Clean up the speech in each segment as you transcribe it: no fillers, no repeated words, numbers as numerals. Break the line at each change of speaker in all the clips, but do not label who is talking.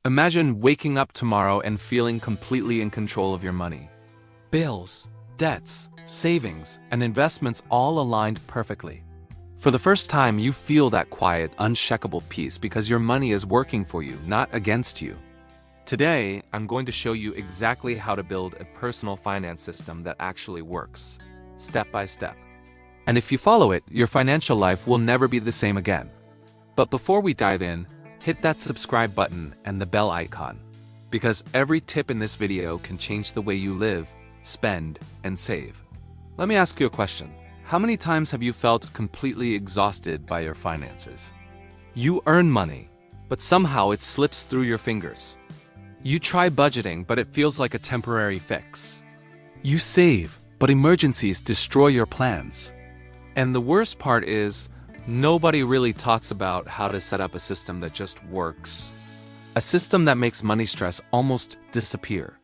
Imagine waking up tomorrow and feeling completely in control of your money. Bills, debts, savings, and investments all aligned perfectly. For the first time, you feel that quiet, unshakable peace because your money is working for you, not against you. Today, I'm going to show you exactly how to build a personal finance system that actually works, step by step. And if you follow it, your financial life will never be the same again. But before we dive in, hit that subscribe button and the bell icon, because every tip in this video can change the way you live, spend, and save. Let me ask you a question. How many times have you felt completely exhausted by your finances? You earn money, but somehow it slips through your fingers. You try budgeting, but it feels like a temporary fix. You save, but emergencies destroy your plans. And the worst part is, nobody really talks about how to set up a system that just works. A system that makes money stress almost disappear.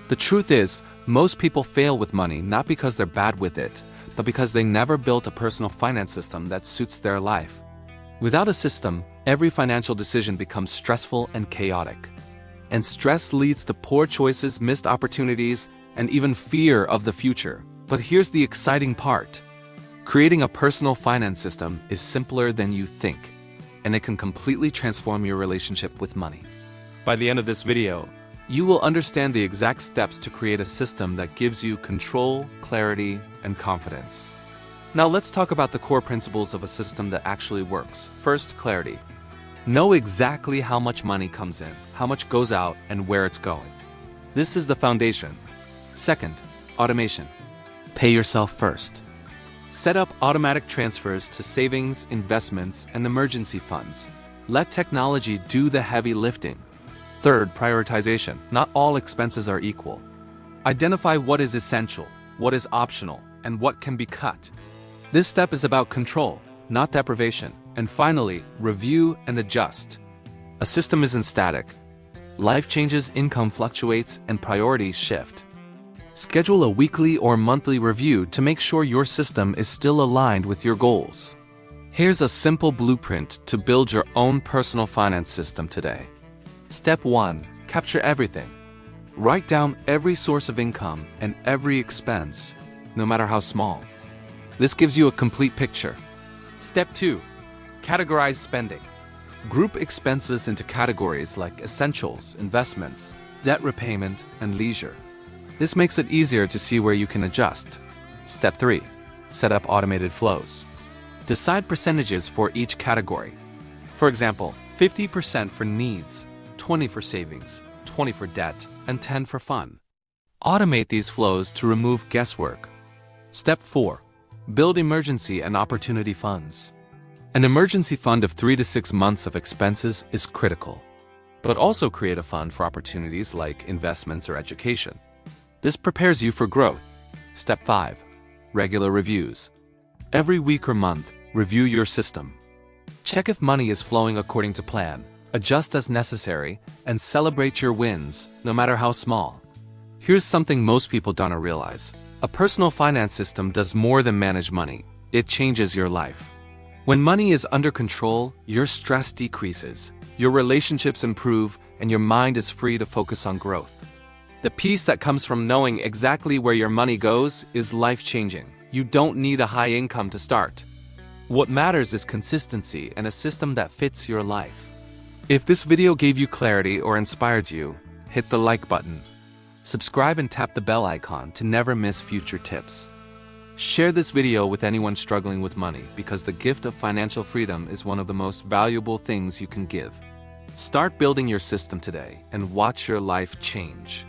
The truth is, most people fail with money not because they're bad with it, but because they never built a personal finance system that suits their life. Without a system, every financial decision becomes stressful and chaotic. And stress leads to poor choices, missed opportunities, and even fear of the future. But here's the exciting part. Creating a personal finance system is simpler than you think, and it can completely transform your relationship with money. By the end of this video, you will understand the exact steps to create a system that gives you control, clarity, and confidence. Now let's talk about the core principles of a system that actually works. First, clarity. Know exactly how much money comes in, how much goes out, and where it's going. This is the foundation. Second, automation. Pay yourself first. Set up automatic transfers to savings, investments, and emergency funds. Let technology do the heavy lifting. Third, prioritization. Not all expenses are equal. Identify what is essential, what is optional, and what can be cut. This step is about control, not deprivation. And finally, review and adjust. A system isn't static. Life changes, income fluctuates, and priorities shift. Schedule a weekly or monthly review to make sure your system is still aligned with your goals. Here's a simple blueprint to build your own personal finance system today. Step 1. Capture everything. Write down every source of income and every expense, no matter how small. This gives you a complete picture. Step 2. Categorize spending. Group expenses into categories like essentials, investments, debt repayment, and leisure. This makes it easier to see where you can adjust. Step 3. Set up automated flows. Decide percentages for each category. For example, 50% for needs, 20% for savings, 20% for debt, and 10% for fun. Automate these flows to remove guesswork. Step 4. Build emergency and opportunity funds. An emergency fund of 3 to 6 months of expenses is critical, but also create a fund for opportunities like investments or education. This prepares you for growth. Step 5. Regular reviews. Every week or month, review your system. Check if money is flowing according to plan, adjust as necessary, and celebrate your wins, no matter how small. Here's something most people don't realize. A personal finance system does more than manage money. It changes your life. When money is under control, your stress decreases, your relationships improve, and your mind is free to focus on growth. The peace that comes from knowing exactly where your money goes is life-changing. You don't need a high income to start. What matters is consistency and a system that fits your life. If this video gave you clarity or inspired you, hit the like button. Subscribe and tap the bell icon to never miss future tips. Share this video with anyone struggling with money because the gift of financial freedom is one of the most valuable things you can give. Start building your system today and watch your life change.